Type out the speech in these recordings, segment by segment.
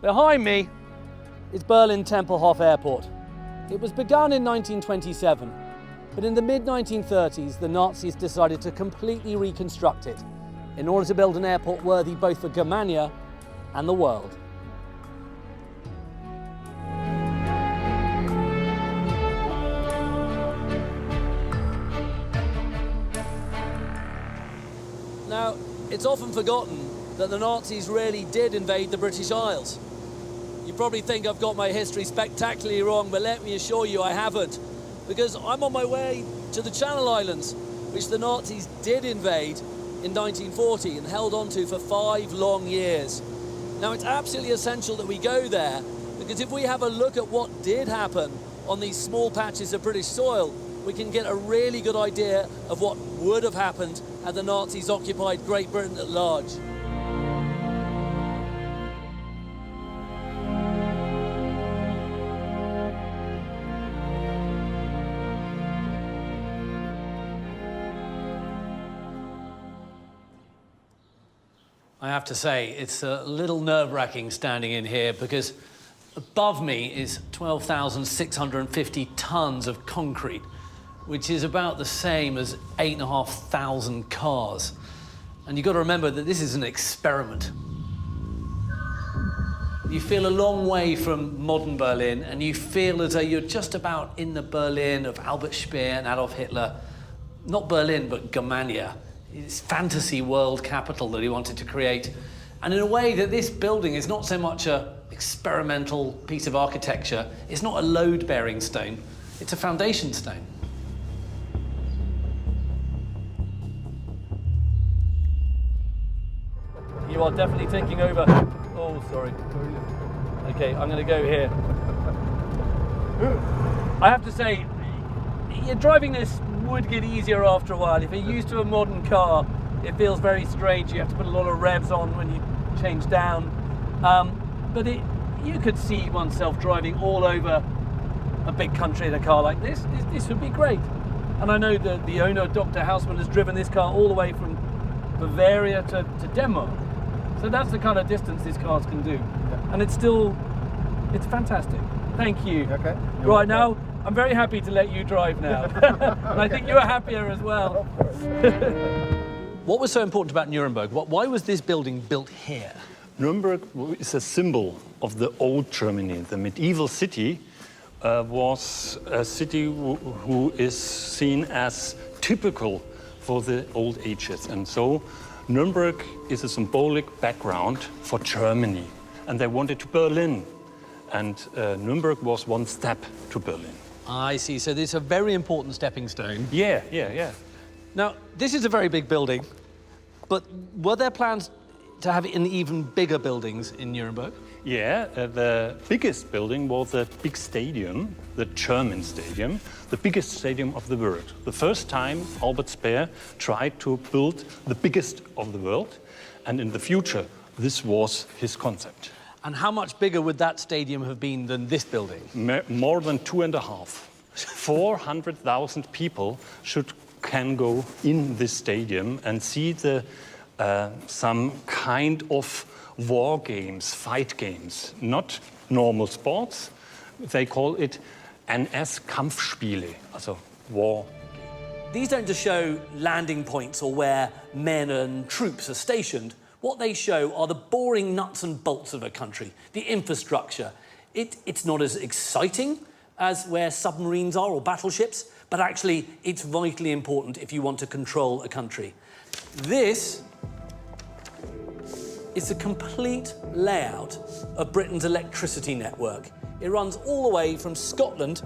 Behind me is Berlin Tempelhof Airport. It was begun in 1927, but in the mid-1930s, the Nazis decided to completely reconstruct it in order to build an airport worthy both for Germania and the world. Now, it's often forgotten that the Nazis really did invade the British Isles. You probably think I've got my history spectacularly wrong, but let me assure you I haven't, because I'm on my way to the Channel Islands, which the Nazis did invade in 1940 and held on to for 5 long years. Now, it's absolutely essential that we go there, because if we have a look at what did happen on these small patches of British soil, we can get a really good idea of what would have happened had the Nazis occupied Great Britain at large. I have to say, it's a little nerve-wracking standing in here because above me is 12,650 tons of concrete, which is about the same as 8,500 cars. And you've got to remember that this is an experiment. You feel a long way from modern Berlin, and you feel as though you're just about in the Berlin of Albert Speer and Adolf Hitler. Not Berlin, but Germania. It's fantasy world capital that he wanted to create. And in a way that this building is not so much an experimental piece of architecture, it's not a load-bearing stone, it's a foundation stone. You are definitely taking over. Oh, sorry. Okay, I'm going to go here. I have to say, driving this would get easier after a while. If you're used to a modern car, it feels very strange. You have to put a lot of revs on when you change down. But you could see oneself driving all over a big country in a car like this. This would be great. And I know that the owner, Dr. Hausmann, has driven this car all the way from Bavaria to Denmark. So that's the kind of distance these cars can do. Yeah. And it's fantastic. Thank you. Okay. Right now, I'm very happy to let you drive now. And I think you're happier as well. What was so important about Nuremberg? Why was this building built here? Nuremberg is a symbol of the old Germany. The medieval city was a city who is seen as typical for the old ages. And so Nuremberg is a symbolic background for Germany. And they wanted to Berlin. And Nuremberg was one step to Berlin. I see. So this is a very important stepping stone. Yeah. Now, this is a very big building, but were there plans to have it in even bigger buildings in Nuremberg? Yeah, the biggest building was a big stadium, the German stadium, the biggest stadium of the world. The first time Albert Speer tried to build the biggest of the world, and in the future, this was his concept. And how much bigger would that stadium have been than this building? More than 2.5. 400,000 people can go in this stadium and see some kind of war games, fight games, not normal sports. They call it NS-Kampfspiele, also war. These don't just show landing points or where men and troops are stationed. What they show are the boring nuts and bolts of a country, the infrastructure. It's not as exciting as where submarines are or battleships, but actually it's vitally important if you want to control a country. This is a complete layout of Britain's electricity network. It runs all the way from Scotland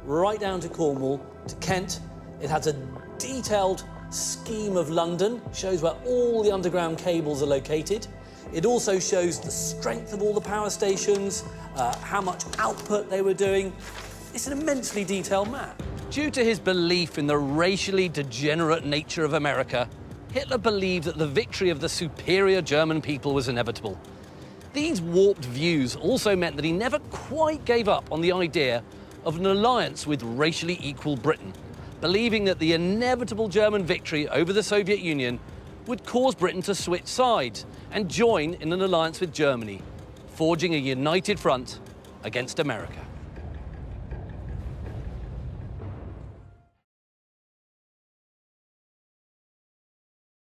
right down to Cornwall to Kent. It has a detailed scheme of London, shows where all the underground cables are located. It also shows the strength of all the power stations, how much output they were doing. It's an immensely detailed map. Due to his belief in the racially degenerate nature of America, Hitler believed that the victory of the superior German people was inevitable. These warped views also meant that he never quite gave up on the idea of an alliance with racially equal Britain, believing that the inevitable German victory over the Soviet Union would cause Britain to switch sides and join in an alliance with Germany, forging a united front against America.